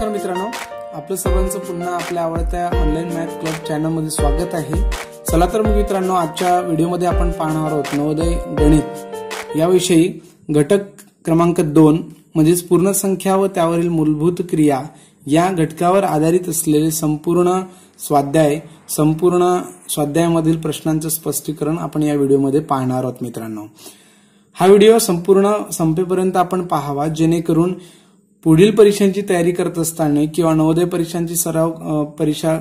नमस्कार मित्रांनो, आपलं सर्वांचं पुन्हा आपल्या आवडत्या ऑनलाईन मॅथ क्लब चॅनलमध्ये स्वागत आहे। चला तर मग मित्रांनो, आजच्या व्हिडिओमध्ये आपण पाहणार आहोत नवोदय गणित याविषयी घटक क्रमांक 2 म्हणजेच पूर्ण संख्या व त्यावरील मूलभूत क्रिया या घटकावर आधारित असलेले संपूर्ण स्वाध्यायामधील प्रश्नांचे स्पष्टीकरण आपण या व्हिडिओमध्ये पाहणार आहोत मित्रांनो। हा व्हिडिओ संपूर्ण संपेपर्यंत आपण पाहावा, जेणेकरून पुढील परीक्षांची तयारी करत असताना किंवा नवोदय परीक्षांची परीक्षा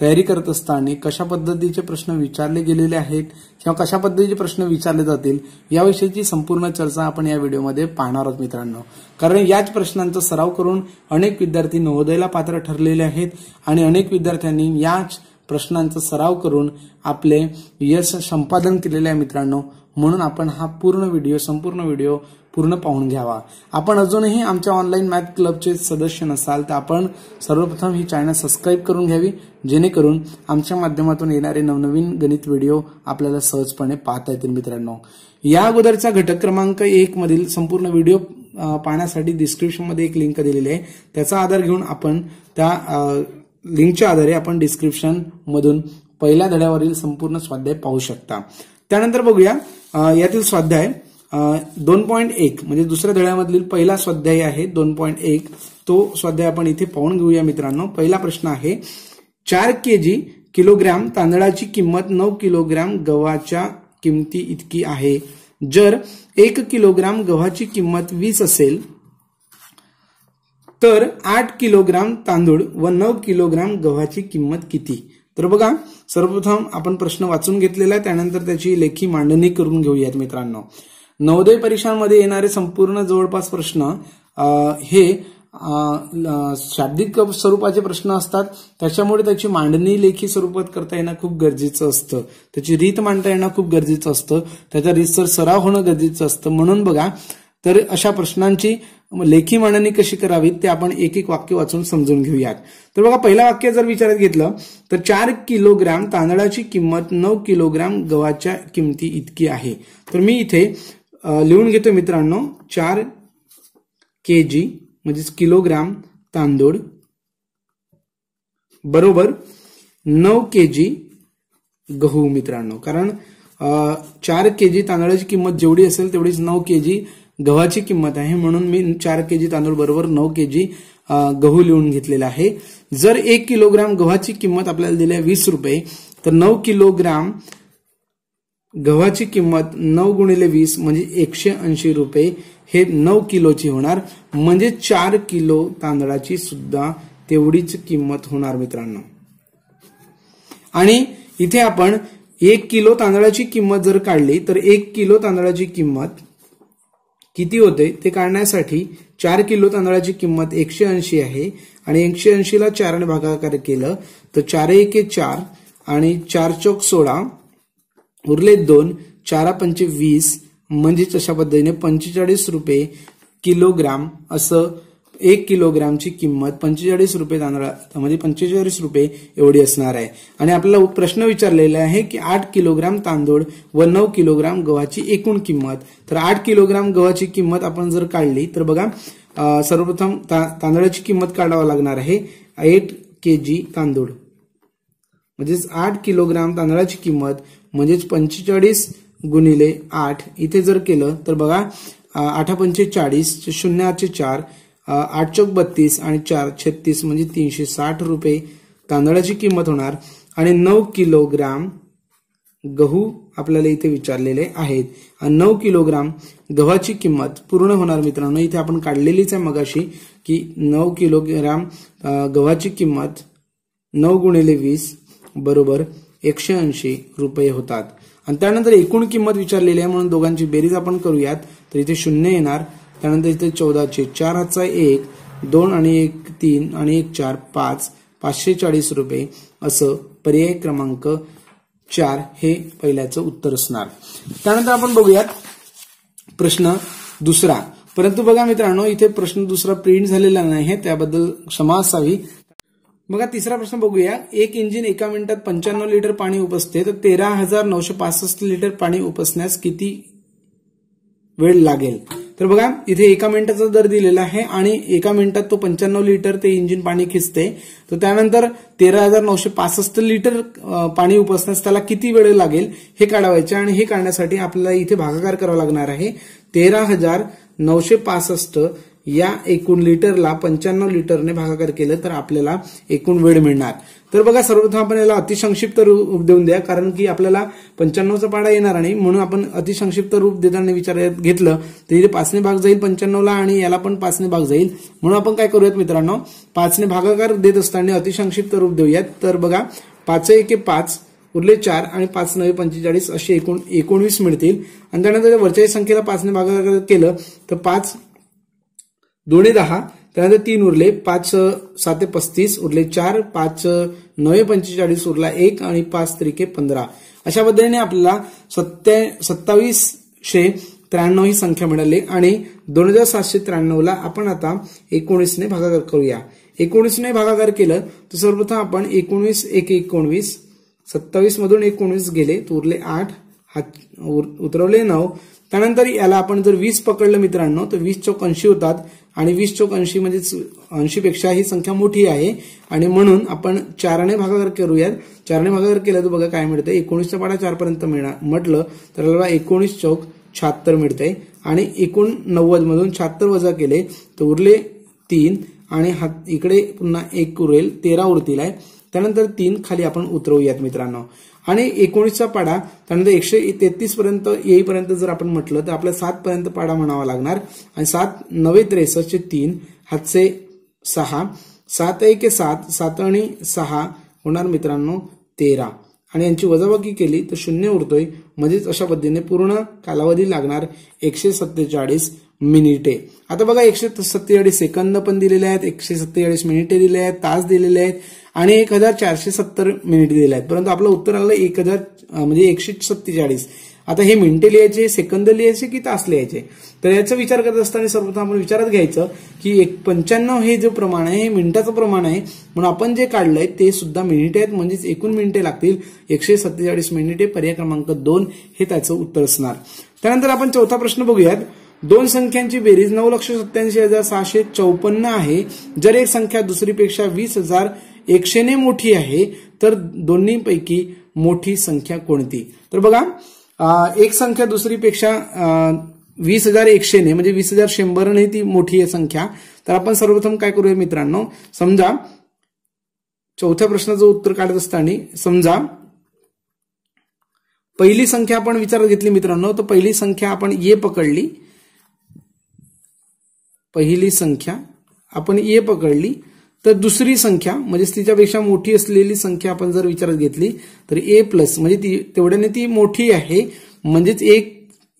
तयारी करत असताना कशा पद्धतीचे प्रश्न विचारले गेलेले आहेत किंवा कशा पद्धतीचे प्रश्न विचारले जातील याविषयीची संपूर्ण चर्चा आपण या व्हिडिओमध्ये पाहणार आहोत मित्रांनो। कारण याच प्रश्नांचा सराव करून अनेक विद्यार्थी नवोदयला पात्र ठरलेले आहेत आणि अनेक विद्यार्थ्यांनी याच प्रश्नांचा सराव करून आपले यश संपादन केलेले आहे मित्रांनो। म्हणून आपण हा संपूर्ण व्हिडिओ पूर्ण पाहून घ्यावा। आपण अजूनही आमच्या ऑनलाईन मॅथ क्लबचे सदस्य नसाल तर आपण सर्वप्रथम ही चॅनल सबस्क्राइब करून घ्यावी, जेणेकरून आमच्या माध्यमातून येणारे नवनवीन गणित व्हिडिओ आपल्याला सहजपणे पाहता येतील मित्रांनो। या अगोदरचा घटक क्रमांक 1 मधील संपूर्ण व्हिडिओ पाहण्यासाठी डिस्क्रिप्शन मध्ये एक लिंक दिलेली आहे, त्याचा आधार घेऊन आपण त्या लिंकच्या आधारे आपण डिस्क्रिप्शन मधून पहिल्या धड्यावरील संपूर्ण स्वाध्याय पाहू शकता। त्यानंतर बघूया यातील स्वाध्याय 2.1 म्हणजे दुसऱ्या धड्यामधील पहिला स्वाध्याय आहे 2.1। तो स्वाध्याय आपण इथे पाहून घेऊया मित्रांनो। पहिला प्रश्न आहे, 4 किलोग्रॅम तांदळाची किंमत 9 किलोग्रॅम गव्हाच्या किमती इतकी आहे। जर 1 किलोग्रॅम गव्हाची किंमत 20 असेल तर 8 किलोग्रॅम तांदूळ व 9 किलोग्रॅम गव्हाची किंमत किती? तर बघा, सर्वप्रथम आपण प्रश्न वाचून घेतलेला आहे, त्यानंतर त्याची लेखी मांडणी करून घेऊयात मित्रांनो। नवोदय परीक्षांमध्ये येणारे संपूर्ण जवळपास प्रश्न हे शाब्दिक स्वरूपाचे प्रश्न असतात, त्याच्यामुळे त्याची मांडणी लेखी स्वरूपात करता येणं खूप गरजेचं असतं, त्याची रीत मांडता येणं खूप गरजेचं असतं, त्याचा रीतसर सराव होणं गरजेचं असतं। म्हणून बघा, तर अशा प्रश्नांची लेखी मांडणी कशी करावी ते आपण एक एक वाक्य वाचून समजून घेऊयात। तर बघा, पहिला वाक्य जर विचारात घेतलं तर 4 किलोग्रॅम तांदळाची किंमत 9 किलोग्रॅम गव्हाच्या किमती इतकी आहे। तर मी इथे लिहून घेतो मित्रांनो, 4 kg म्हणजे किलोग्राम तांदूळ बरोबर 9 kg गहू मित्रांनो। कारण 4 kg तांदळाची किंमत जेवढी असेल तेवढीच 9 kg गव्हाची किंमत आहे, म्हणून मी 4 kg तांदूळ बरोबर 9 kg गहू लिहून घेतलेला आहे। जर 1 किलोग्राम गव्हाची किंमत आपल्याला दिली आहे 20 रुपये, तर 9 किलोग्राम गव्हाची किंमत 9 गुणिले 20 म्हणजे 180 रुपये हे 9 किलोची होणार, म्हणजे 4 किलो तांदळाची सुद्धा तेवढीच किंमत होणार मित्रांनो। आणि इथे आपण 1 किलो तांदळाची किंमत जर काढली तर 1 किलो तांदळाची किंमत किती होते ते काढण्यासाठी 4 किलो तांदळाची किंमत 180 आहे आणि 180 ला 4 ने भागाकार केलं तर 4 1 4 आणि 4 चौक 16 उरले 2, 4 पंचे 20 म्हणजेच अशा पद्धतीने 45 रुपये किलोग्राम असं 1 किलोग्रामची किंमत 45 रुपये तांदळा म्हणजे 45 रुपये एवढी असणार आहे। आणि आपल्याला प्रश्न विचारलेला आहे की 8 किलोग्राम तांदूळ व 9 किलोग्राम गव्हाची एकूण किंमत। तर 8 किलोग्राम गव्हाची किंमत आपण जर काढली तर बघा, सर्वप्रथम तांदळाची किंमत काढावी लागणार आहे 8 kg तांदूळ म्हणजेच 8 किलोग्राम तांदळाची किंमत म्हणजेच 45 गुणिले 8 इथे जर केलं तर बघा, 8 पंचे 40, 0 4, 8 चौक 32 आणि 4 36 म्हणजे 360 रुपये तांदळाची किंमत होणार। आणि 9 किलोग्राम गहू आपल्याला इथे विचारलेले आहेत आणि 9 किलोग्राम गव्हाची किंमत पूर्ण होणार मित्रांनो। इथे आपण काढलेलीच आहे मगाशी की 9 किलोग्राम गव्हाची किंमत 9 गुणिले 20 बरोबर 180 रुपये होतात। आणि त्यानंतर एकूण किंमत विचारलेली आहे म्हणून दोघांची बेरीज आपण करूयात, तर इथे 0 येणार, त्यानंतर इथे 14 चे 4 हातचा 1, 2 आणि 1 3 आणि 1 4 5, 540 रुपये असं पर्याय क्रमांक 4 हे पहिल्याचं उत्तर असणार। त्यानंतर आपण बघूयात प्रश्न दुसरा, परंतु बघा मित्रांनो, इथे प्रश्न दुसरा प्रिंट झालेला नाही, त्याबद्दल क्षमा असावी। बघा, तिसरा प्रश्न बघूया, एक इंजिन एका मिनिटात 95 लिटर पाणी उपसते तर 13,965 लिटर पाणी उपसण्यास किती वेळ लागेल? तर बघा इथे 1 मिनिटाचा दर दिलेला आहे आणि 1 मिनिटात तो 95 लिटर ते इंजिन पाणी खिचते. तर त्यानंतर 13,965 लिटर पाणी उपसण्यास त्याला किती वेळ लागेल हे काढायचे आणि हे काढण्यासाठी आपल्याला इथे भागाकार करावा लागणार आहे. 13,965 या एकूण लिटरला 95 लिटरने भागाकार केलं तर आपल्याला एकूण वेळ मिळणार. तर बघा सर्वप्रथम आपण याला अतिसंक्षिप्त रूप देऊन द्या, कारण की आपल्याला 95चा पाढा येणार नाही म्हणून आपण अतिसंक्षिप्त रूप देताना विचारात घेतलं तर इथे 5ने भाग जाईल 95ला आणि याला पण 5ने भाग जाईल. म्हणून आपण काय करूयात मित्रांनो, 5ने भागाकार देत असताना अतिसंक्षिप्त रूप देऊयात. तर बघा 5 1 5 उरले 4 आणि 5 9 45 असे एकूण 19 मिळतील. आणि त्यानंतर वरच्या संख्येला 5ने भागाकार केलं तर 5 2 10, त्यानंतर 3 उरले, 5 7 35 उरले 4, 5 9 45 उरला 1 आणि 5 3 15. अशा पद्धतीने आपल्याला 2793 ही संख्या मिळाली आणि 2793ला आपण आता 19ने भागाकार करूया. 19ने भागाकार केलं तर सर्वप्रथम आपण 19 1 19, 27 मधून 19 गेले तर उरले 8, उतरवले 9. त्यानंतर याला आपण जर 20 पकडलं मित्रांनो तर 20 चौक 80 होतात आणि 20 चौक 80 म्हणजे 80 पेक्षा ही संख्या मोठी आहे आणि म्हणून आपण 4ने भागाकार करूयात. 4ने भागाकार केलं तर बघा काय मिळतं, 19चा पाढा 4 पर्यंत म्हटलं तर आपल्याला 19 चौक 76 मिळते आणि एकूण 90 मधून 76 वजा केले तर उरले 3 आणि इकडे पुन्हा 1 उरेल, 13 उरतील आहे. त्यानंतर 3 खाली आपण उतरवूयात मित्रांनो आणि 19चा पाढा त्यानंतर 133 पर्यंत येईपर्यंत जर आपण म्हटलं तर आपल्याला 7 पर्यंत पाढा म्हणावा लागणार आणि 7 9 63 3 हातचे 6, 7 1 7, 7 आणि 6 होणार मित्रांनो 13 आणि यांची वजाबाकी केली तर 0 उरतोय. म्हणजेच अशा पद्धतीने पूर्ण कालावधी लागणार 147 मिनिटे. आता बघा 147 सेकंद पण दिलेले आहेत, 147 मिनिटे दिले आहेत, तास दिलेले आहेत आणि 1470 मिनिट दिले आहेत. परंतु आपलं उत्तर आलं 1000 म्हणजे 147. आता हे मिनिटे लिहायचे, सेकंद लिहायचे की तास लिहायचे, तर याचा विचार करत असताना सर्वप्रथम आपण विचारात घ्यायचं की 95 हे जे प्रमाण आहे हे मिनिटाचं प्रमाण आहे म्हणून आपण जे काढलंय ते सुद्धा मिनिटे आहेत. म्हणजेच एकूण मिनिटे लागतील 147 मिनिटे. पर्याय क्रमांक 2 हे त्याचं उत्तर असणार. त्यानंतर आपण चौथा प्रश्न बघूयात. दोन संख्यांची बेरीज 9,87,654 आहे. जर एक संख्या दुसरीपेक्षा 20,100 मोठी आहे तर दोन्हीपैकी मोठी संख्या कोणती? तर बघा एक संख्या दुसरीपेक्षा 20,100 म्हणजे 20,100 ती मोठी आहे संख्या. तर आपण सर्वप्रथम काय करूया मित्रांनो, समजा चौथ्या प्रश्नाचं उत्तर काढत असताना समजा पहिली संख्या आपण विचारात घेतली मित्रांनो, तर पहिली संख्या आपण ए पकडली, पहिली संख्या आपण ए पकडली तर दुसरी संख्या म्हणजे तिच्यापेक्षा मोठी असलेली संख्या आपण जर विचारात घेतली तर ए प्लस म्हणजे तेवढ्याने ती मोठी आहे. म्हणजेच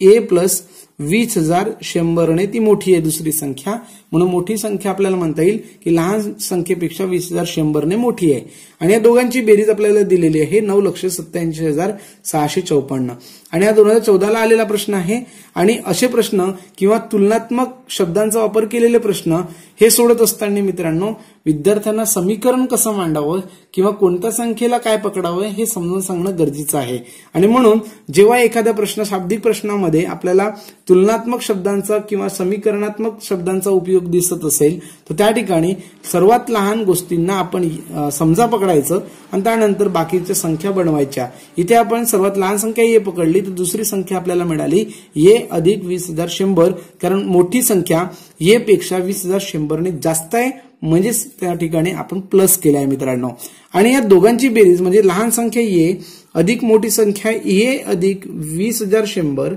ए प्लस 20,100 ती मोठी आहे दुसरी संख्या. म्हणून मोठी संख्या आपल्याला म्हणता येईल की लहान संख्येपेक्षा 20,100 मोठी आहे. आणि या दोघांची बेरीज आपल्याला दिलेली आहे 9,87,654 आणि हा 2014ला आलेला प्रश्न आहे. आणि असे प्रश्न किंवा तुलनात्मक शब्दांचा वापर केलेले प्रश्न हे सोडत असताना मित्रांनो विद्यार्थ्यांना समीकरण कसं मांडावं किंवा कोणत्या संख्येला काय पकडावं हे समजून सांगणं गरजेचं आहे. आणि म्हणून जेव्हा एखाद्या प्रश्न शाब्दिक प्रश्नामध्ये आपल्याला तुलनात्मक शब्दांचा किंवा समीकरणात्मक शब्दांचा उपयोग दिसत असेल तर त्या ठिकाणी सर्वात लहान गोष्टींना आपण समजा पकडायचं आणि त्यानंतर बाकीच्या संख्या बनवायच्या. इथे आपण सर्वात लहान संख्या ए पकडली तर दुसरी संख्या आपल्याला मिळाली ए अधिक 20,100, कारण मोठी संख्या ए पेक्षा 20,100 जास्त आहे म्हणजेच त्या ठिकाणी आपण प्लस केलं आहे मित्रांनो. आणि या दोघांची बेरीज म्हणजे लहान संख्या ए अधिक मोठी संख्या ए अधिक 20,100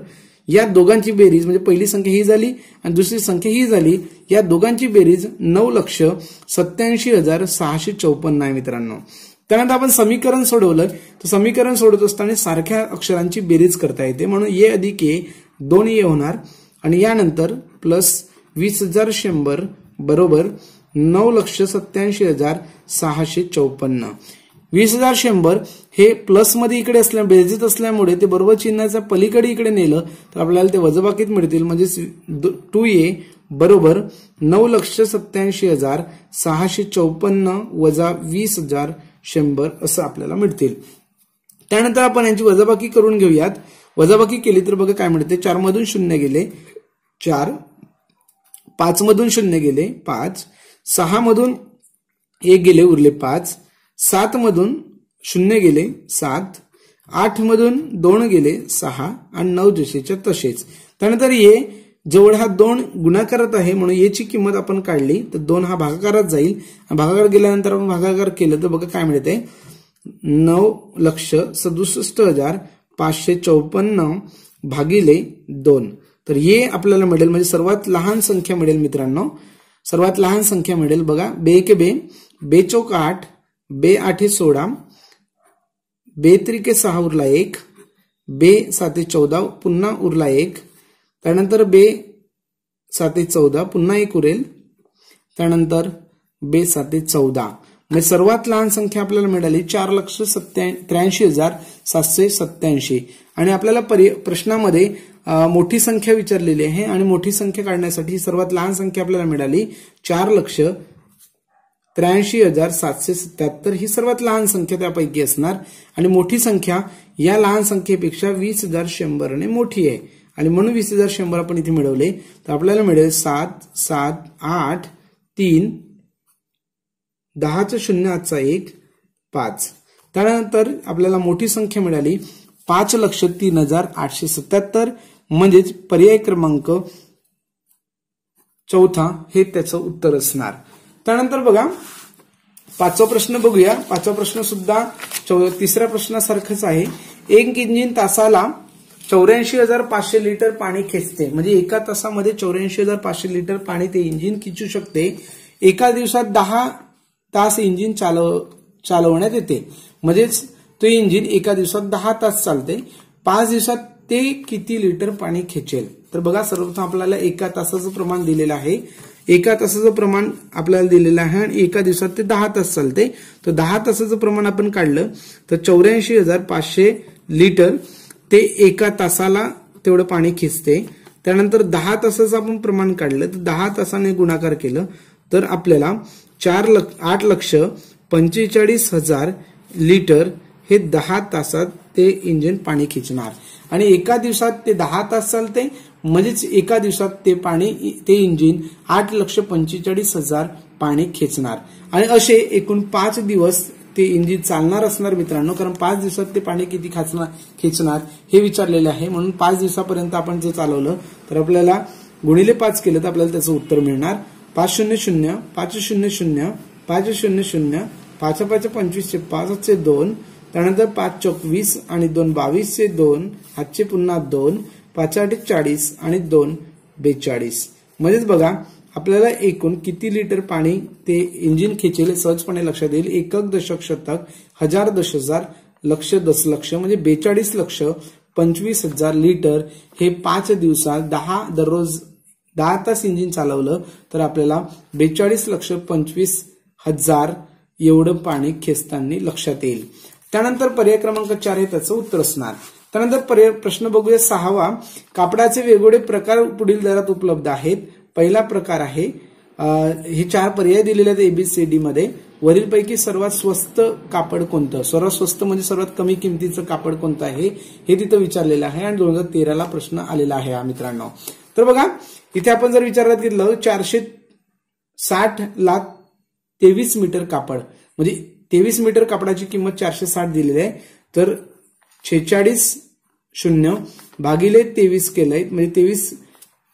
या दोघांची बेरीज म्हणजे पहिली संख्या ही झाली आणि दुसरी संख्या ही झाली. या दोघांची बेरीज 9,87,654 आहे मित्रांनो. त्यानंतर आपण समीकरण सोडवलं तर समीकरण सोडत असताना सारख्या अक्षरांची बेरीज करता येते म्हणून ए अधिक ए 2 होणार आणि यानंतर प्लस 20,100 बरोबर 9,87,654. 20,100 हे प्लस मध्ये इकडे बेरीज असल्यामुळे ते बरोबर चिन्हाच्या पलीकडे इकडे नेलं तर आपल्याला ते वजाबाकीत मिळतील. म्हणजे 2a बरोबर 9,87,654 वजा 20,100 असं आपल्याला मिळतील. त्यानंतर आपण यांची वजाबाकी करून घेऊयात. वजाबाकी केली तर बघा काय मिळते, 4 मधून 0 गेले 4, 5 मधून 0 गेले 5, 6 मधून 1 गेले उरले 5, 7 मधून 0 गेले 7, 8 मधून 2 गेले 6 आणि 9 जसेच्या तसेच. त्यानंतर ये जवळ हा 2 गुणाकारात आहे म्हणून याची किंमत आपण काढली तर 2 हा भागाकारात जाईल. भागाकार गेल्यानंतर आपण भागाकार केलं तर बघा काय मिळते 9,67,554 भागिले 2. तर हे आपल्याला मिळेल म्हणजे सर्वात लहान संख्या मिळेल मित्रांनो. सर्वात लहान संख्या मिळेल बघा 2 के 2, 2 चौक 8, 2 8 16, 2 त्रिके 6 उरला 1, 2 7 14 पुन्हा उरला 1, त्यानंतर 2 7 14 पुन्हा 1 उरेल, त्यानंतर 2 7 14. म्हणजे सर्वात लहान संख्या आपल्याला मिळाली 4,83,787 आणि आपल्याला प्रश्नामध्ये मोठी संख्या विचारलेली आहे आणि मोठी संख्या काढण्यासाठी सर्वात लहान संख्या आपल्याला मिळाली 4,83,777 ही सर्वात लहान संख्या त्यापैकी असणार आणि मोठी संख्या या लहान संख्येपेक्षा 20,100 ने मोठी आहे आणि म्हणून 20,100 आपण इथे मिळवले. तर आपल्याला मिळेल 7 7 8 3 10चा 0 आजचा 1 5. त्यानंतर आपल्याला मोठी संख्या मिळाली 5,03,877 म्हणजेच पर्याय क्रमांक 4 हे त्याचं उत्तर असणार. त्यानंतर बघा 5वा प्रश्न बघूया. 5वा प्रश्न सुद्धा तिसऱ्या प्रश्नासारखंच आहे. एक इंजिन तासाला 84,500 लिटर पाणी खेचते म्हणजे एका तासामध्ये 84,500 लिटर पाणी ते इंजिन खिचू शकते. एका दिवसात 10 तास इंजिन चालवण्यात येते म्हणजेच तो इंजिन एका दिवसात 10 तास चालते. 5 दिवसात ते किती लिटर पाणी खेचेल. तर बघा सर्वप्रथम आपल्याला एका तासाचं प्रमाण दिलेलं आहे. एका तासाचं प्रमाण आपल्याला दिलेलं आहे आणि एका दिवसात ते 10 तास चालते. तर 10 तासाचं प्रमाण आपण काढलं तर 84,500 लिटर ते एका तासाला तेवढं पाणी खेचते. त्यानंतर 10 तासाचं आपण प्रमाण काढलं तर 10 तासाने गुणाकार केलं तर आपल्याला 8,45,000 लिटर हे 10 तासात ते इंजिन पाणी खेचणार आणि एका दिवसात ते 10 तास चालते म्हणजेच एका दिवसात ते इंजिन 8,45,000 पाणी खेचणार आणि असे एकूण 5 दिवस ते इंजिन चालणार असणार मित्रांनो. कारण 5 दिवसात ते पाणी किती खेचणार हे विचारलेले आहे म्हणून 5 दिवसापर्यंत आपण जर चालवलं तर आपल्याला गुणिले 5 केलं तर आपल्याला त्याचं उत्तर मिळणार 500 500 500 5 5 25 5 2 त्यानंतर 5 चौक 20 आणि 2 22 2 हातचे पुन्हा 2 5 8 40 आणि 2 42 म्हणजेच बघा आपल्याला एकूण किती लिटर पाणी ते इंजिन खेचेल सहजपणे लक्षात येईल. एकक दशक शतक हजार दशहजार लक्ष दशलक्ष म्हणजे 42,25,000 लिटर हे 5 दिवसात दररोज 10 तास इंजिन चालवलं तर आपल्याला 42,25,000 एवढं पाणी खेचताना लक्षात येईल. त्यानंतर पर्याय क्रमांक 4 हे त्याचं उत्तर असणार. त्यानंतर प्रश्न बघूया 6वा. कापडाचे वेगवेगळे प्रकार पुढील दरात उपलब्ध आहेत. पहिला प्रकार आहे हे 4 पर्याय दिलेले आहेत ABCD मध्ये. वरीलपैकी सर्वात स्वस्त कापड कोणतं. सर्वात स्वस्त म्हणजे सर्वात कमी किमतीचं कापड कोणतं आहे हे तिथं विचारलेलं आहे आणि 2013ला प्रश्न आलेला आहे हा मित्रांनो. तर बघा इथे आपण जर विचारात घेतलं 460,23 मीटर कापड म्हणजे 23 मीटर कापडाची किंमत 460 दिलेली आहे तर 46,000 भागिले 23 केलंय म्हणजे 23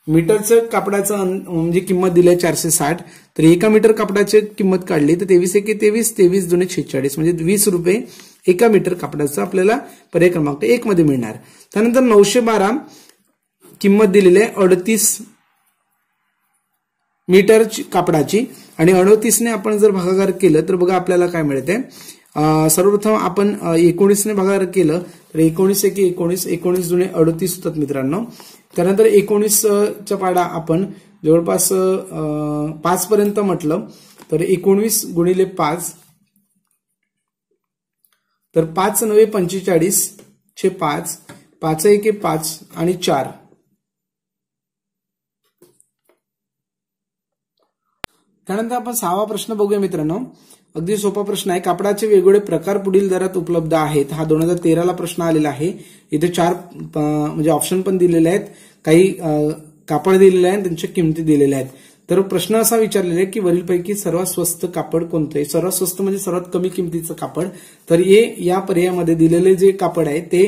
मीटरचं कापडाचं म्हणजे किंमत दिली आहे 460 तर एका मीटर कापडाची किंमत काढली तर 23 एके 23 23 दुने 46 म्हणजे 20 रुपये एका मीटर कापडाचं आपल्याला पर्याय क्रमांक 1 मध्ये मिळणार. त्यानंतर 912 किंमत दिलेली आहे 38 मीटर कापडाची आणि 38 ने आपण जर भागाकार केलं तर बघा आपल्याला काय मिळते. सर्वप्रथम आपण 19 ने भागाकार केलं तर 19 एके 19 19 दुने 38 होतात मित्रांनो. त्यानंतर 19चा पाडा आपण जवळपास 5 पर्यंत म्हटलं तर 19 गुणिले 5 तर 5 9 45 छे 5 5 एके 5 आणि 4. त्यानंतर आपण 6वा प्रश्न बघूया मित्रांनो. अगदी सोपा प्रश्न आहे. कापडाचे वेगवेगळे प्रकार पुढील दरात उपलब्ध आहेत. हा 2013ला प्रश्न आलेला आहे. इथे 4 म्हणजे ऑप्शन पण दिलेले आहेत. काही कापड दिलेलं आहे आणि त्यांच्या किमती दिलेल्या आहेत. तर प्रश्न असा विचारलेला आहे की वरीलपैकी सर्वात स्वस्त कापड कोणतं आहे. सर्वात स्वस्त म्हणजे सर्वात कमी किमतीचं कापड. तर या पर्यायामध्ये दिलेले जे कापड आहे ते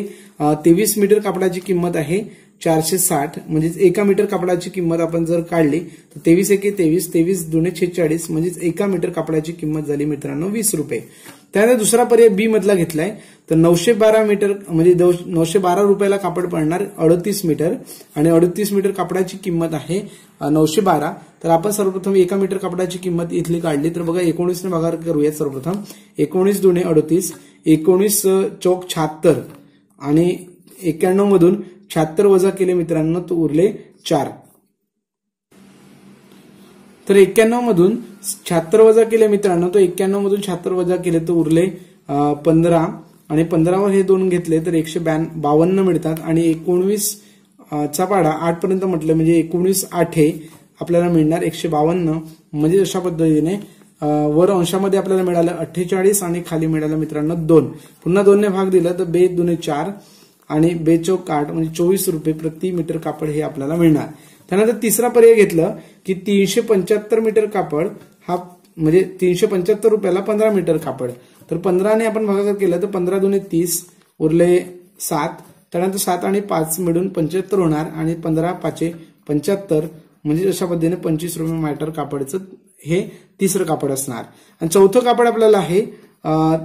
23 मीटर कापडाची किंमत आहे 460. म्हणजेच 1 मीटर कापडाची किंमत आपण जर काढली तर 23 एके 23, 23 दुने 46, म्हणजेच 1 मीटर कापडाची किंमत झाली मित्रांनो 20 रुपये. त्यानंतर दुसरा पर्याय बी मधला घेतलाय तर 912 मीटर म्हणजे 912 रुपयाला कापड पडणार 38 मीटर आणि 38 मीटर कापडाची किंमत आहे 912. तर आपण सर्वप्रथम 1 मीटर कापडाची किंमत इथली काढली तर बघा 19 ने भागाकार करूयात. सर्वप्रथम 19 दुने 38, 19 चौक 76 आणि 91 मधून 76 वजा केले मित्रांनो तो उरले 4. तर 91 मधून 76 वजा केले मित्रांनो तो 91 मधून 76 वजा केले तर उरले 15 आणि 15 वर हे 2 घेतले तर 152 मिळतात आणि 19 चा पाढा 8 पर्यंत म्हटलं म्हणजे 19 8 आपल्याला मिळणार 152. म्हणजे अशा पद्धतीने वर अंशामध्ये आपल्याला मिळालं 48 आणि खाली मिळालं मित्रांनो 2. पुन्हा 2 ने भाग दिला तर 2 दुने 4 आणि 2 चौक 8 म्हणजे 24 रुपये प्रति मीटर कापड हे आपल्याला मिळणार. त्यानंतर तिसरा पर्याय घेतलं की 375 मीटर कापड हा म्हणजे 375 रुपयाला 15 मीटर कापड. तर 15 ने आपण भागाकार केला तर 15 दुने 30 उरले 7. त्यानंतर 7 आणि 5 मिळून 75 होणार आणि 15 5 75 म्हणजे अशा पद्धतीने 25 रुपये मीटर कापडचं हे तिसरं कापड असणार. आणि चौथं कापड आपल्याला आहे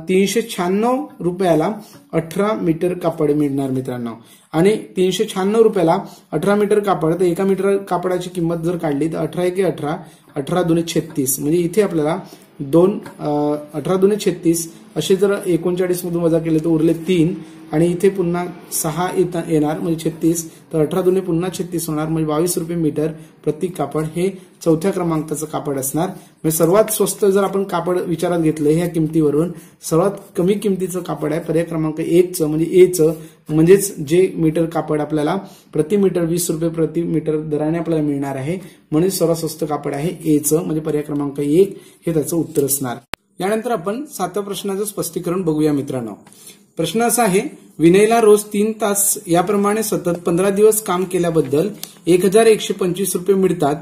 396 रुपयाला 18 मीटर कापड मिळणार मित्रांनो. आणि 396 रुपयाला 18 मीटर कापड तर 1 मीटर कापडाची किंमत जर काढली तर 18 एके 18, 18 दुने 36 म्हणजे इथे आपल्याला 18 दुने 36 असे जर 39 मधून वजा केले तर उरले 3 आणि इथे पुन्हा 6 येणार म्हणजे 36 तर 18 दुने पुन्हा 36 होणार म्हणजे 22 रुपये मीटर प्रति कापड हे चौथ्या क्रमांकाचं कापड असणार. म्हणजे सर्वात स्वस्त जर आपण कापड विचारात घेतलं ह्या किमतीवरून सर्वात कमी किमतीचं कापड आहे पर्याय क्रमांक 1चं म्हणजे एचं म्हणजेच जे मीटर कापड आपल्याला प्रति मीटर 20 रुपये प्रति मीटर दराने आपल्याला मिळणार आहे म्हणजे सर्वात स्वस्त कापड आहे एचं म्हणजे पर्याय क्रमांक 1 हे त्याचं उत्तर असणार. यानंतर आपण 7व्या प्रश्नाचं स्पष्टीकरण बघूया मित्रांनो. प्रश्न असा आहे विनयला रोज 3 तास याप्रमाणे सतत 15 दिवस काम केल्याबद्दल 1125 रुपये मिळतात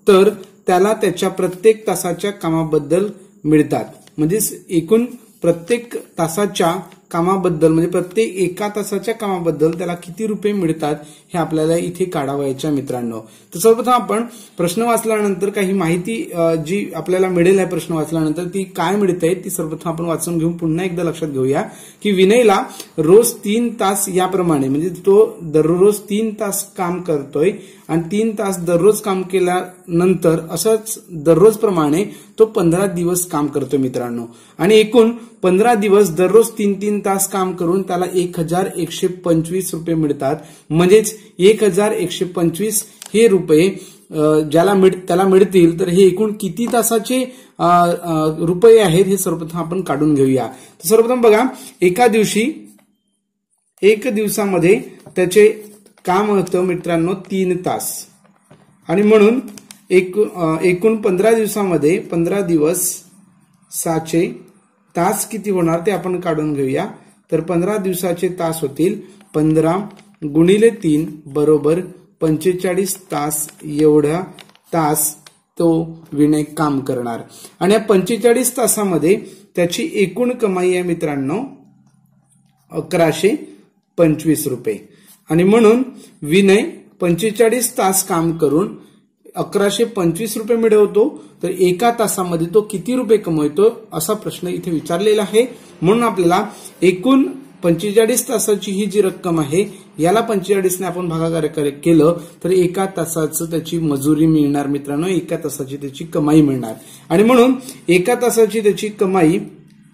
तर त्याला त्याच्या प्रत्येक तासाच्या कामाबद्दल मिळतात. म्हणजे एकूण प्रत्येक तासाच्या कामाबद्दल म्हणजे प्रत्येक 1 तासाच्या कामाबद्दल त्याला किती रुपये मिळतात हे आपल्याला इथे काढावायच्या मित्रांनो. तर सर्वप्रथम आपण प्रश्न वाचल्यानंतर काही माहिती जी आपल्याला मिळेल आहे प्रश्न वाचल्यानंतर ती काय मिळते ती सर्वप्रथम आपण वाचून घेऊन पुन्हा एकदा लक्षात घेऊया की विनयला रोज 3 तास याप्रमाणे म्हणजे तो दररोज 3 तास काम करतोय आणि 3 तास दररोज काम केल्यानंतर असंच दररोज प्रमाणे तो 15 दिवस काम करतोय मित्रांनो. आणि एकूण 15 दिवस दररोज 3-3 तास काम करून त्याला 1125 रुपये मिळतात. म्हणजेच 1125 हे रुपये त्याला मिळतील तर हे एकूण किती तासाचे रुपये आहेत हे सर्वप्रथम आपण काढून घेऊया. तर सर्वप्रथम बघा एक दिवसामध्ये त्याचे काम होतं मित्रांनो 3 तास आणि म्हणून एकूण 15 दिवसामध्ये 15 दिवसाचे तास किती होणार ते आपण काढून घेऊया. तर 15 दिवसाचे तास होतील 15 गुणिले 3 बरोबर 45 तास एवढा तास तो विनय काम करणार. आणि या 45 तासामध्ये त्याची एकूण कमाई आहे मित्रांनो 1125 रुपये. आणि म्हणून विनय 45 तास काम करून 1125 रुपये मिळवतो तर 1 तासामध्ये तो किती रुपये कमवतो असा प्रश्न इथे विचारलेला आहे. म्हणून आपल्याला एकूण 45 तासाची ही जी रक्कम आहे याला 45 ने आपण भागाकार केलं तर 1 तासाचं त्याची मजुरी मिळणार मित्रांनो 1 तासाची त्याची कमाई मिळणार. आणि म्हणून 1 तासाची त्याची कमाई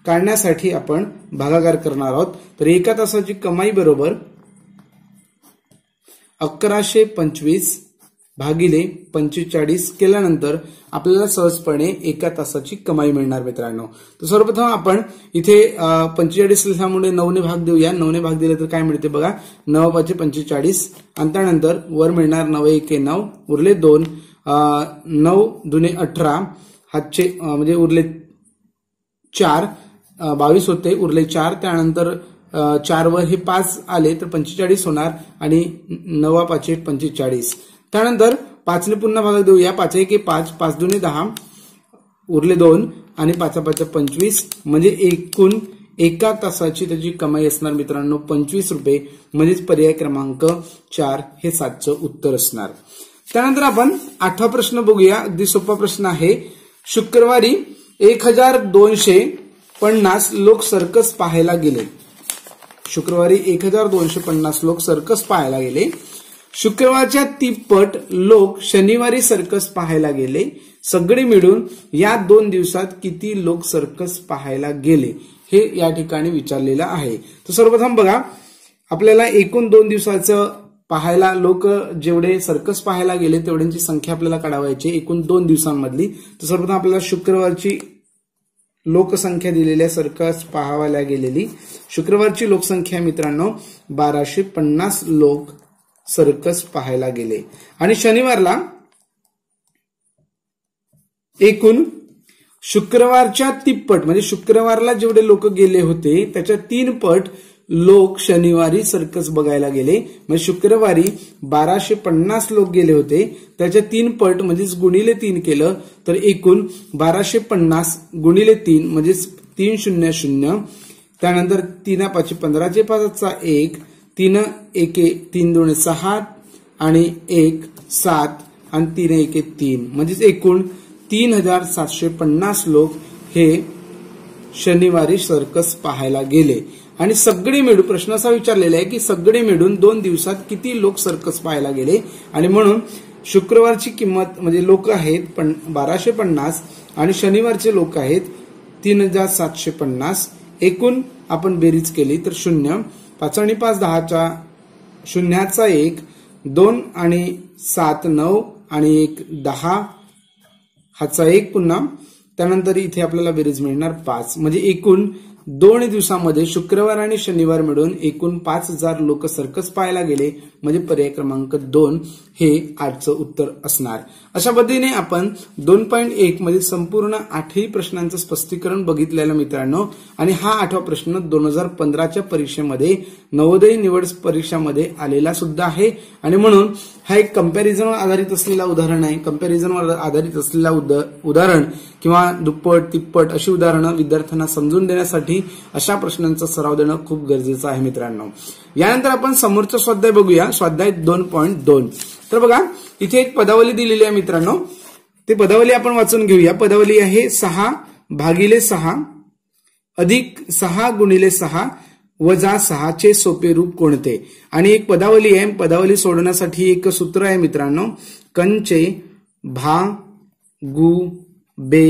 काढण्यासाठी आपण भागाकार करणार आहोत. तर 1 तासाची कमाई बरोबर 1125 भागिले 45 केल्यानंतर आपल्याला सहजपणे 1 तासाची कमाई मिळणार मित्रांनो. तर सर्वप्रथम आपण इथे 45 लिहिल्यामुळे 9 ने भाग देऊया. 9 ने भाग दिले तर काय मिळते बघा 9 5 45 आणि त्यानंतर वर मिळणार 9 1 9 उरले 2 9 दुने 18 हातचे म्हणजे उरले 4 22 होते उरले 4 त्यानंतर 4 वर हे 5 आले तर 45 होणार आणि 9 5 45 त्यानंतर 5ने पुन्हा भागात देऊया. 5 1 5, 5 2 10, उरले 2 आणि 5 5 25, म्हणजे एकूण एका तासाची त्याची कमाई असणार मित्रांनो 25 रुपये. म्हणजेच पर्याय क्रमांक 4 हे 7चं उत्तर असणार. त्यानंतर आपण 8वा प्रश्न बघूया. अगदी सोपा प्रश्न आहे. शुक्रवारी 1250 लोक सर्कस पाहायला गेले. शुक्रवारी 1250 लोक सर्कस पाहायला गेले. शुक्रवारच्या तिप्पट लोक शनिवारी सर्कस पाहायला गेले. सगळे मिळून या 2 दिवसात किती लोक सर्कस पाहायला गेले हे या ठिकाणी विचारलेलं आहे. तर सर्वप्रथम बघा, आपल्याला एकूण 2 दिवसाचं पाहायला लोक जेवढे सर्कस पाहायला गेले तेवढ्यांची संख्या आपल्याला काढावायची एकूण 2 दिवसांमधली. तर सर्वप्रथम आपल्याला शुक्रवारची लोकसंख्या दिलेली आहे. सर्कस पाहायला गेलेली शुक्रवारची लोकसंख्या मित्रांनो 1250 लोक सर्कस पाहायला गेले. आणि शनिवारला एकूण शुक्रवारच्या तिप्पट म्हणजे शुक्रवारला जेवढे लोक गेले होते त्याच्या 3 पट लोक शनिवारी सर्कस बघायला गेले. म्हणजे शुक्रवारी 1250 लोक गेले होते, त्याच्या 3 पट म्हणजेच गुणिले 3 केलं तर एकूण 1250 गुणिले 3 म्हणजेच 300. त्यानंतर 3 5 15 5 1, 3 1 3 2 6 आणि 1 7 आणि 3 1 3 म्हणजेच एकूण 3750 लोक हे शनिवारी सर्कस पाहायला गेले. आणि सगळे मिळून प्रश्न असा विचारलेला आहे की सगळे मिळून 2 दिवसात किती लोक सर्कस पाहायला गेले. आणि म्हणून शुक्रवारची किंमत म्हणजे लोक आहेत 1250 आणि शनिवारचे लोक आहेत 3750. एकूण आपण बेरीज केली तर 0, 5 आणि 5 10चा, 0चा 1, 2 आणि 7 9 आणि 1 10, हाचा 1 पुन्हा. त्यानंतर इथे आपल्याला बेरीज मिळणार 5. म्हणजे एकूण 2 दिवसांमध्ये शुक्रवार आणि शनिवार मिळून एकूण 5000 लोक सर्कस पाहायला गेले. म्हणजे पर्याय क्रमांक 2 हे 8चं उत्तर असणार. अशा पद्धतीने आपण 2.1 मध्ये संपूर्ण 8ही प्रश्नांचं स्पष्टीकरण बघितलेलं मित्रांनो. आणि हा 8वा प्रश्न 2015च्या परीक्षेमध्ये नवोदय निवड परीक्षामध्ये आलेला सुद्धा आहे. आणि म्हणून हा एक कंपॅरिझनवर आधारित असलेला उदाहरण आहे. कंपॅरिझनवर आधारित असलेला उदाहरण किंवा दुप्पट तिप्पट अशी उदाहरणं विद्यार्थ्यांना समजून देण्यासाठी अशा प्रश्नांचा सराव देणं खूप गरजेचं आहे मित्रांनो. यानंतर आपण समोरचा स्वाध्याय बघूया. स्वाध्याय 2.2. तर बघा, इथे एक पदावली दिलेली आहे मित्रांनो. ते पदावली आपण वाचून घेऊया. पदावली आहे 6 भागिले 6 अधिक 6 गुणिले 6 वजा 6 चे सोपे रूप कोणते. आणि एक पदावली आहे. पदावली सोडवण्यासाठी एक सूत्र आहे मित्रांनो. कंचे भा गु बे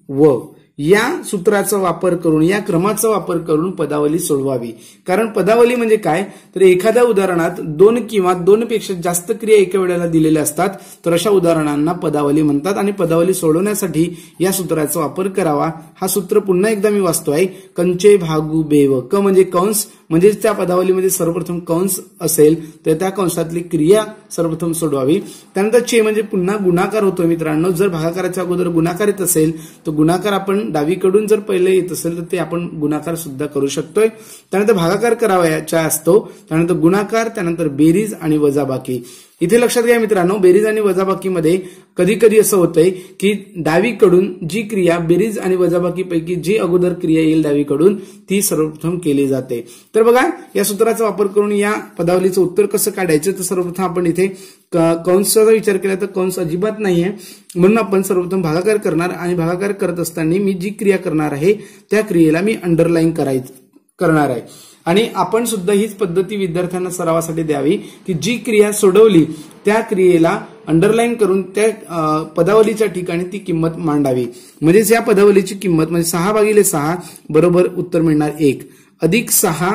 व या सूत्राचा वापर करून या क्रमाचा वापर करून पदावली सोडवावी. कारण पदावली म्हणजे काय तर एखाद्या उदाहरणात 2 किंवा 2 पेक्षा जास्त क्रिया एका वेळेला दिलेल्या असतात तर अशा उदाहरणांना पदावली म्हणतात. आणि पदावली सोडवण्यासाठी या सूत्राचा वापर करावा. हा सूत्र पुन्हा एकदा मी वाचतोय. कंचे भागू बेव. क म्हणजे कंस म्हणजे त्या पदावलीमध्ये सर्वप्रथम कंस असेल तर त्या कंसातली क्रिया सर्वप्रथम सोडवावी. त्यानंतर चे म्हणजे पुन्हा गुणाकार होतो मित्रांनो. जर भागाकाराच्या अगोदर गुणाकार येत असेल तर गुणाकार आपण डावीकडून जर पहिले येत असेल तर ते आपण गुणाकार सुद्धा करू शकतोय. त्यानंतर भागाकार करावायचा असतो. त्यानंतर गुणाकार, त्यानंतर बेरीज आणि वजाबाकी. इथे लक्षात घ्या मित्रांनो, बेरीज आणि वजाबाकीमध्ये कधी कधी असं होतंय की डावीकडून जी क्रिया बेरीज आणि वजाबाकी पैकी जी अगोदर क्रिया येईल डावीकडून ती सर्वप्रथम केली जाते. तर बघा, या सूत्राचा वापर करून या पदावलीचं उत्तर कसं काढायचं तर सर्वप्रथम आपण इथे कंसाचा विचार केला तर कंस अजिबात नाहीये. म्हणून आपण सर्वप्रथम भागाकार करणार आणि भागाकार करत असताना मी जी क्रिया करणार आहे त्या क्रियेला मी अंडरलाईन करणार आहे. आणि आपण सुद्धा हीच पद्धती विद्यार्थ्यांना सरावासाठी द्यावी की जी क्रिया सोडवली त्या क्रियेला अंडरलाईन करून त्या पदावलीच्या ठिकाणी ती किंमत मांडावी. म्हणजेच या पदावलीची किंमत म्हणजे 6 भागिले 6 बरोबर उत्तर मिळणार 1 अधिक 6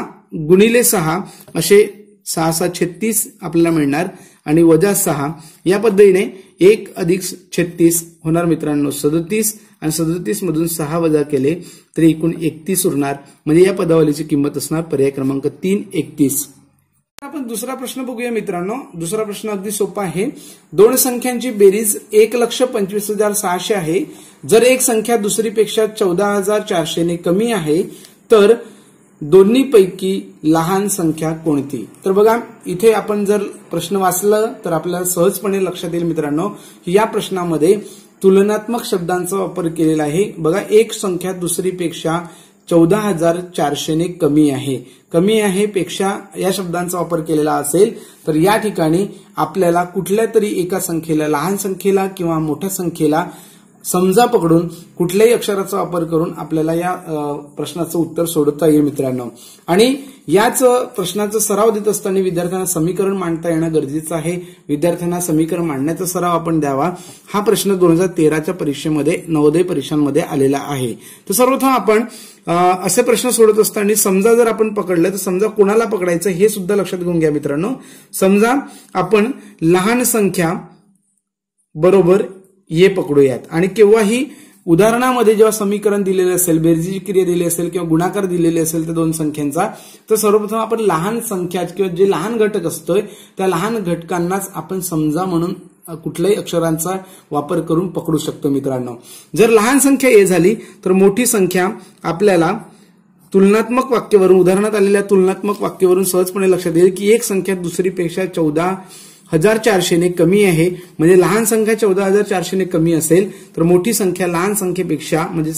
गुणिले 6 असे 6 6 36 आपल्याला मिळणार. आणि वजा 6 या पद्धतीने 1 अधिक 36 होणार मित्रांनो 37. आणि 37 मधून 6 वजा केले तर एकूण 31 उरणार. म्हणजे या पदावलीची किंमत असणार पर्याय क्रमांक 3 31. आपण दुसरा प्रश्न बघूया मित्रांनो. दुसरा प्रश्न अगदी सोपा आहे. 2 संख्यांची बेरीज 1,25,600 आहे. जर एक संख्या दुसरीपेक्षा 14,400 ने कमी आहे तर दोन्हीपैकी लहान संख्या कोणती? तर बघा इथे आपण जर प्रश्न वाचलं तर आपल्याला सहजपणे लक्षात येईल मित्रांनो, या प्रश्नामध्ये तुलनात्मक शब्दांचा वापर केलेला आहे. बघा, एक संख्या दुसरीपेक्षा 14,400 ने कमी आहे पेक्षा या शब्दांचा वापर केलेला असेल तर या ठिकाणी आपल्याला कुठल्या तरी एका संख्येला, लहान संख्येला किंवा मोठ्या संख्येला समजा पकडून कुठल्याही अक्षराचा वापर करून आपल्याला या प्रश्नाचं उत्तर सोडवता येईल मित्रांनो. आणि याच प्रश्नाचा सराव देत असताना विद्यार्थ्यांना समीकरण मांडता येणं गरजेचं आहे. विद्यार्थ्यांना समीकरण मांडण्याचा सराव आपण द्यावा. हा प्रश्न 2013च्या परीक्षेमध्ये, नवोदय परीक्षांमध्ये आलेला आहे. तर सर्वप्रथम आपण असे प्रश्न सोडत असताना समजा जर आपण पकडलं तर समजा कोणाला पकडायचं हे सुद्धा लक्षात घेऊन घ्या मित्रांनो. समजा आपण लहान संख्या बरोबर ये पकडूयात आणि केव्हाही उदाहरणामध्ये जेव्हा समीकरण दिलेलं असेल, बेरजेची क्रिया दिली असेल किंवा गुणाकार दिलेले असेल त्या दोन संख्यांचा, तर सर्वप्रथम आपण लहान संख्या किंवा जे लहान घटक असतोय त्या लहान घटकांनाच आपण समजा म्हणून कुठल्याही अक्षरांचा वापर करून पकडू शकतो मित्रांनो. जर लहान संख्या ए झाली तर मोठी संख्या आपल्याला तुलनात्मक वाक्यावरून, उदाहरणात आलेल्या तुलनात्मक वाक्यावरून सहजपणे लक्षात येईल की एक संख्या दुसरीपेक्षा 14,400 ने कमी आहे. म्हणजे लहान संख्या 14,400 ने कमी असेल तर मोठी संख्या लहान संख्येपेक्षा म्हणजे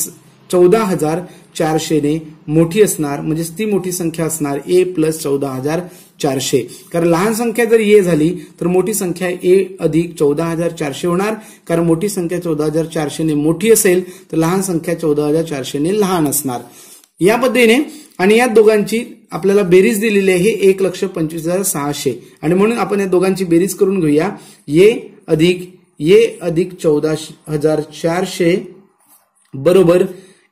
14,400 ने मोठी असणार. म्हणजे ती मोठी संख्या असणार ए प्लस 14,400. कारण लहान संख्या जर ए झाली तर मोठी संख्या ए अधिक 14,400 होणार. कारण मोठी संख्या 14,400 ने मोठी असेल तर लहान संख्या 14,400 ने लहान असणार. या पद्धतीने आणि या दोघांची आपल्याला बेरीज दिलेली आहे 1,25,600 आणि म्हणून आपण या दोघांची बेरीज करून घेऊया. ये अधिक 14,400 बरोबर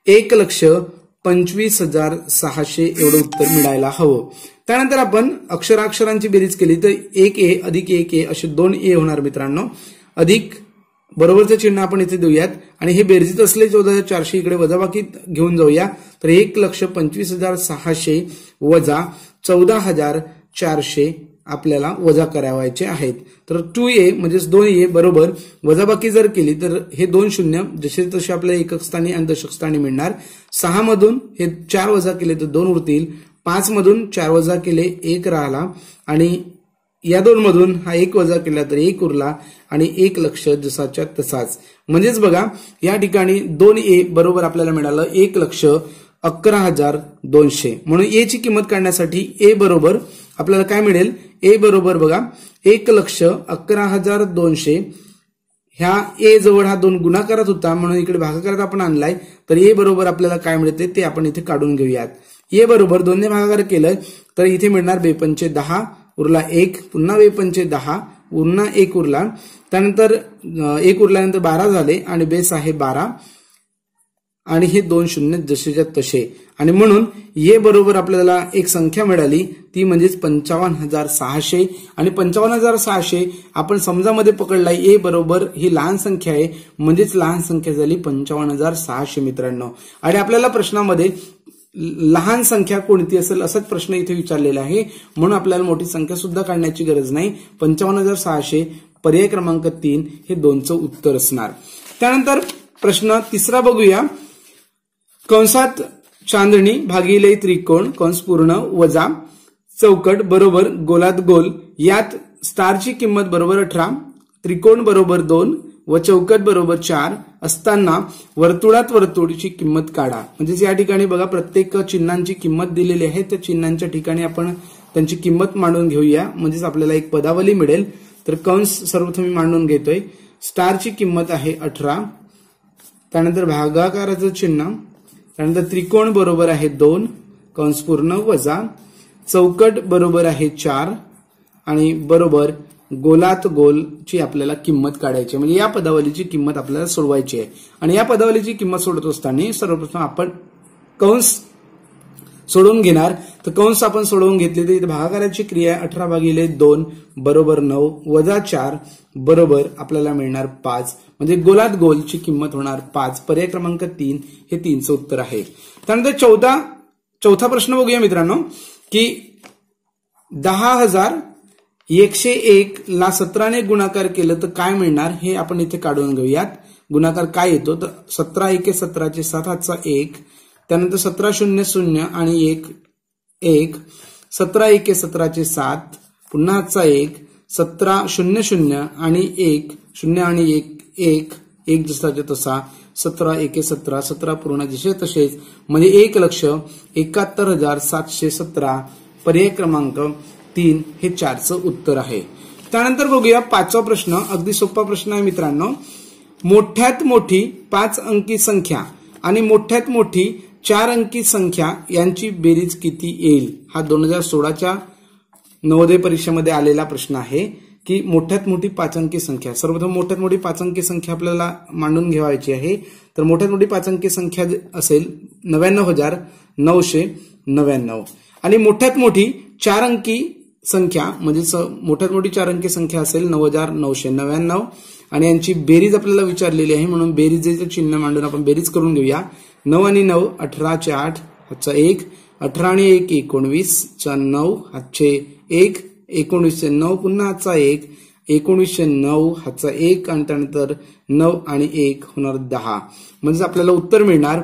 1,25,600 एवढं उत्तर मिळायला हवं. त्यानंतर आपण अक्षरांची बेरीज केली तर 1A अधिक 1A असे 2A होणार मित्रांनो. अधिक बरोबरचं चिन्ह आपण इथे देऊयात आणि हे बेरजीत असले 14,400 इकडे वजाबाकी घेऊन जाऊया. तर 1,25,600 वजा 14,400 आपल्याला वजा करावायचे आहेत. तर 2A म्हणजेच 2A बरोबर वजाबाकी जर केली तर हे 2 शून्य जसे तसे आपल्याला एकक स्थानी आणि दशक स्थानी मिळणार. 6 मधून हे 4 वजा केले तर 2 उरतील. 5 मधून 4 वजा केले 1 राहिला आणि या 2 मधून हा 1 वजा केला तर 1 उरला आणि 1,00,000 जसाच्या तसाच. म्हणजेच बघा या ठिकाणी 2A बरोबर आपल्याला मिळालं 1,11,200. म्हणून ए ची किंमत काढण्यासाठी ए बरोबर आपल्याला काय मिळेल? ए बरोबर बघा 1,11,200. ह्या ए जवळ हा 2 गुणाकारात होता म्हणून इकडे भागाकारात आपण आणलाय. तर ए बरोबर आपल्याला काय मिळते ते आपण इथे काढून घेऊयात. ए बरोबर 2 ने भागाकार केलं तर इथे मिळणार 2×5 10 उरला 1, पुन्हा 2×5 10 पुन्हा 1 उरला. त्यानंतर 1 उरल्यानंतर 12 झाले आणि बेस आहे 12 आणि हे 2 शून्य जसेच्या तसे. आणि म्हणून ये बरोबर आपल्याला एक संख्या मिळाली ती म्हणजेच 55,600. आणि 55,600 आपण समजामध्ये पकडला. ए बरोबर ही लहान संख्या आहे म्हणजेच लहान संख्या झाली 55,600 मित्रांनो. आणि आपल्याला प्रश्नामध्ये लहान संख्या कोणती असेल असाच प्रश्न इथे विचारलेला आहे म्हणून आपल्याला मोठी संख्या सुद्धा काढण्याची गरज नाही. 55,600 पर्याय क्रमांक 3 हे 2चं उत्तर असणार. त्यानंतर प्रश्न तिसरा बघूया. कंसात चांदणी भागिले त्रिकोण कंस पूर्ण वजा चौकट बरोबर गोलात गोल यात स्टारची किंमत बरोबर 18, त्रिकोण बरोबर 2 व चौकट बरोबर 4 असताना वर्तुळात वर्तुळची किंमत काढा. म्हणजेच या ठिकाणी बघा प्रत्येक चिन्हांची किंमत दिलेली आहे. त्या चिन्हांच्या ठिकाणी आपण त्यांची किंमत मांडून घेऊया म्हणजेच आपल्याला एक पदावली मिळेल. तर कंस सर्वप्रथम मी मांडून घेतोय. स्टारची किंमत आहे 18, त्यानंतर भागाकाराचं चिन्ह, त्यानंतर त्रिकोण बरोबर आहे 2 कंस पूर्ण वजा चौकट बरोबर आहे 4 आणि बरोबर गोलात गोलची आपल्याला किंमत काढायची. म्हणजे या पदावलीची किंमत आपल्याला सोडवायची आहे. आणि या पदावलीची किंमत सोडत असताना सर्वप्रथम आपण कंस सोडवून घेणार. तर कंस आपण सोडवून घेतले तर इथे भागाकाराची क्रिया 18/2 बरोबर 9 वजा 4 बरोबर आपल्याला मिळणार 5. म्हणजे गोलात गोलची किंमत होणार 5. पर्याय क्रमांक 3 हे 3चं उत्तर आहे. त्यानंतर चौथा प्रश्न बघूया मित्रांनो की 10,101 ला 17 ने गुणाकार केलं तर काय मिळणार हे आपण इथे काढून घेऊयात. गुणाकार काय येतो तर 17 1 17 7 1, त्यानंतर 17 0 0 आणि 1 1, 17 एके 17चे 7, पुन्हा हातचा 1, 17 0 0 आणि 1 0 आणि 1 1 जसाच्या तसा 17 एके 17, 17 पूर्ण जसे तसेच म्हणजे 1,71,717 पर्याय क्रमांक 3 हे 4चं उत्तर आहे। त्यानंतर बघूया 5वा प्रश्न, अगदी सोपा प्रश्न आहे मित्रांनो। मोठ्यात मोठी 5 अंकी संख्या आणि मोठ्यात मोठी 4 अंकी संख्या यांची बेरीज किती येईल? हा 2016च्या नवोदय परीक्षेमध्ये आलेला प्रश्न आहे की मोठ्यात मोठी 5 अंकी संख्या। सर्वप्रथम मोठ्यात मोठी 5 अंकी संख्या आपल्याला मांडून घ्यायची आहे। तर मोठ्यात मोठी 5 अंकी संख्या असेल 99,999 आणि मोठ्यात मोठी 4 अंकी संख्या म्हणजे मोठ्यात मोठी 4 अंकी संख्या असेल 9,999 आणि यांची बेरीज आपल्याला विचारलेली आहे, म्हणून बेरीजेचे चिन्ह मांडून आपण बेरीज करून घेऊया। 9 आणि 9 18 चे 8 हातचा 1, 18 आणि 1 19 चा 9 हातचे 1, 19 चे 9 पुन्हा हातचा 1, 19 चे 9 हातचा 1 आणि त्यानंतर 9 आणि 1 होणार 10, म्हणजे आपल्याला उत्तर मिळणार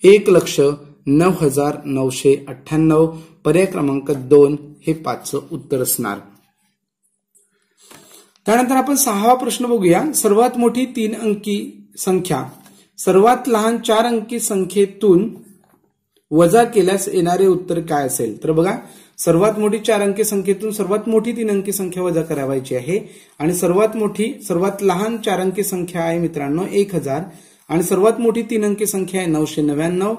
1,09,998 पर्याय क्रमांक 2 हे 5चं उत्तर असणार। त्यानंतर आपण 6वा प्रश्न बघूया। सर्वात मोठी 3 अंकी संख्या सर्वात लहान 4 अंकी संख्येतून वजा केल्यास येणारे उत्तर काय असेल? तर बघा, सर्वात मोठी 4 अंकी संख्येतून सर्वात मोठी 3 अंकी संख्या वजा करावायची आहे आणि सर्वात लहान 4 अंकी संख्या आहे मित्रांनो 1000 आणि सर्वात मोठी 3 अंकी संख्या आहे 999,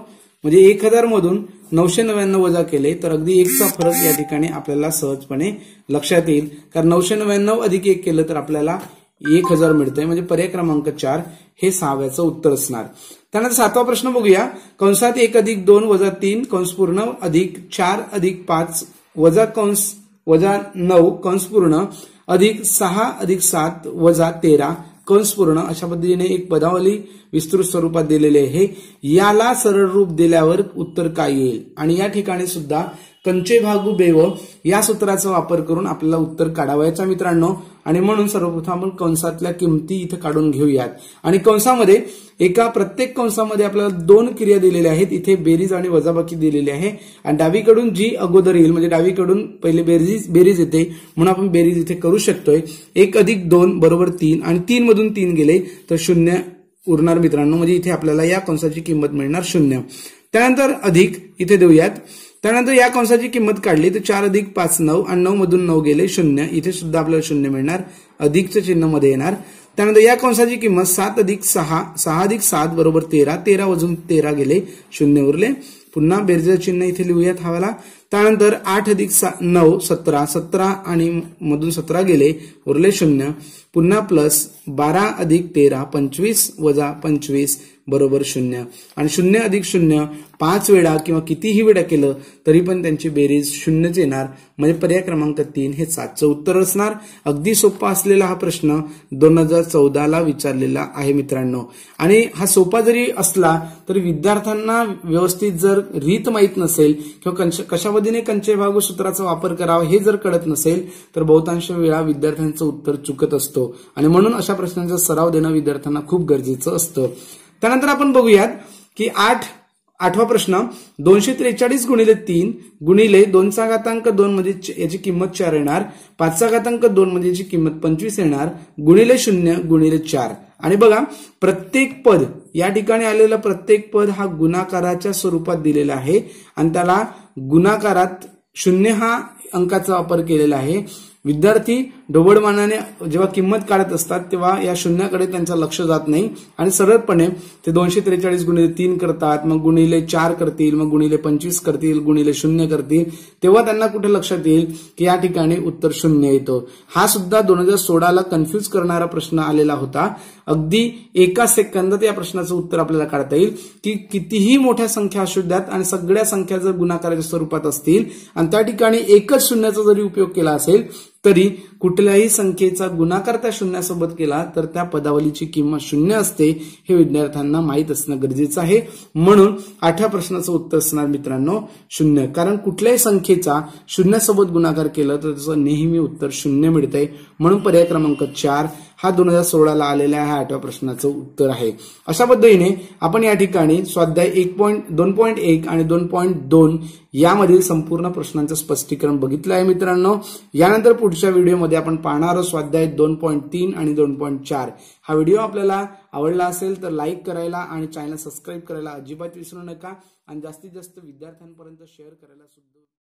म्हणजे 1000 मधून 999 वजा केले तर अगदी 1चा फरक या ठिकाणी आपल्याला सहजपणे लक्षात येईल, कारण 999 अधिक 1 केलं तर आपल्याला 1000 मिळतंय, म्हणजे पर्याय क्रमांक 4 हे 6व्याचं उत्तर असणार। त्यानंतर 7वा प्रश्न बघूया। कंसात 1 अधिक 2 वजा 3 कंस पूर्ण अधिक 4 अधिक 5 वजा 9 कंस पूर्ण अधिक 6 अधिक 7 वजा 13 कंस पूर्ण अशा पद्धतीने एक पदावली विस्तृत स्वरूपात दिलेली आहे। याला सरळ रूप दिल्यावर उत्तर काय येईल? आणि या ठिकाणी सुद्धा कंचे भागू बेव या सूत्राचा वापर करून आपल्याला उत्तर काढावायचा मित्रांनो, आणि म्हणून सर्वप्रथम आपण कंसातल्या किमती इथे काढून घेऊयात। आणि कंसामध्ये प्रत्येक कंसामध्ये आपल्याला 2 क्रिया दिलेल्या आहेत, इथे बेरीज आणि वजाबाकी दिलेली आहे आणि डावीकडून जी अगोदर येईल म्हणजे डावीकडून पहिले बेरीज येते म्हणून आपण बेरीज इथे करू शकतोय। 1 अधिक 2 बरोबर 3 आणि 3 मधून 3 गेले तर 0 उरणार मित्रांनो, म्हणजे इथे आपल्याला या कंसाची किंमत मिळणार 0। त्यानंतर अधिक इथे देऊयात। त्यानंतर या कंसाची किंमत काढली तर 4 अधिक 5 9 आणि 9 मधून 9 गेले 0, इथे सुद्धा आपल्याला 0 मिळणार, अधिकच्या चिन्ह मध्ये येणार। त्यानंतर या कंसाची किंमत 7 अधिक 6 6 अधिक 7 बरोबर 13, 13 वजून 13 गेले 0 उरले, पुन्हा बेरजेचं चिन्ह इथे लिहूयात हवाला। त्यानंतर 8 अधिक 9 17 17 आणि मधून 17 गेले उरले 0, पुन्हा प्लस 12 अधिक 13 25 वजा 25 बरोबर 0 आणि 0 अधिक 0 5 वेळा किंवा कितीही वेळा केलं तरी पण त्यांची बेरीज 0च येणार, म्हणजे पर्याय क्रमांक 3 हे 7चं उत्तर असणार। अगदी सोपा असलेला हा प्रश्न 2014ला विचारलेला आहे मित्रांनो, आणि हा सोपा जरी असला तरी विद्यार्थ्यांना व्यवस्थित जर रीत माहीत नसेल किंवा कशा पद्धतीने कंचे भागू सूत्राचा वापर करावा हे जर कळत नसेल तर बहुतांश वेळा विद्यार्थ्यांचं उत्तर चुकत असतो, आणि म्हणून अशा प्रश्नांचा सराव देणं विद्यार्थ्यांना खूप गरजेचं असतं। त्यानंतर आपण बघूयात की 8वा प्रश्न 243 गुणिले 3 गुणिले 2चा घातांक 2 म्हणजे याची किंमत 4 येणार, 5चा घातांक 2 म्हणजे याची किंमत 25 येणार, गुणिले 0 गुणिले 4। आणि बघा, प्रत्येक पद या ठिकाणी आलेलं प्रत्येक पद हा गुणाकाराच्या स्वरूपात दिलेला आहे आणि त्याला गुणाकारात 0 हा अंकाचा वापर केलेला आहे। विद्यार्थी ढोबळमानाने जेव्हा किंमत काढत असतात तेव्हा या शून्याकडे त्यांचं लक्ष जात नाही आणि सरळपणे ते 243 गुणिले 3 करतात, मग गुणिले 4 करतील, मग गुणिले 25 करतील, गुणिले 0 करतील, तेव्हा त्यांना कुठे लक्षात येईल की या ठिकाणी उत्तर 0 येतो। हा सुद्धा 2016ला कन्फ्यूज करणारा प्रश्न आलेला होता। अगदी एका सेकंदात या प्रश्नाचं उत्तर आपल्याला काढता येईल की कितीही मोठ्या संख्या असू द्यात आणि सगळ्या संख्या जर गुणाकाराच्या स्वरूपात असतील आणि त्या ठिकाणी एकच शून्याचा जरी उपयोग केला असेल तरी कुठल्याही संख्येचा गुणाकार त्या शून्यासोबत केला तर त्या पदावलीची किंमत 0 असते, हे विद्यार्थ्यांना माहीत असणं गरजेचं आहे। म्हणून 8व्या प्रश्नाचं उत्तर असणार मित्रांनो 0, कारण कुठल्याही संख्येचा शून्यासोबत गुणाकार केला तर त्याचं नेहमी उत्तर 0 मिळतंय, म्हणून पर्याय क्रमांक 4 हा 2016ला आलेल्या ह्या 8व्या प्रश्नाचं उत्तर आहे. अशा पद्धतीने आपण या ठिकाणी स्वाध्याय 2.1 आणि 2.2 यामधील संपूर्ण प्रश्नांचं स्पष्टीकरण बघितलं आहे मित्रांनो. यानंतर पुढच्या व्हिडिओमध्ये आपण पाहणार आहोत स्वाध्याय 2.3 आणि 2.4. हा व्हिडिओ आपल्याला आवडला असेल तर लाईक करायला आणि चॅनल सबस्क्राईब करायला अजिबात विसरू नका आणि जास्तीत जास्त विद्यार्थ्यांपर्यंत शेअर करायला सुद्धा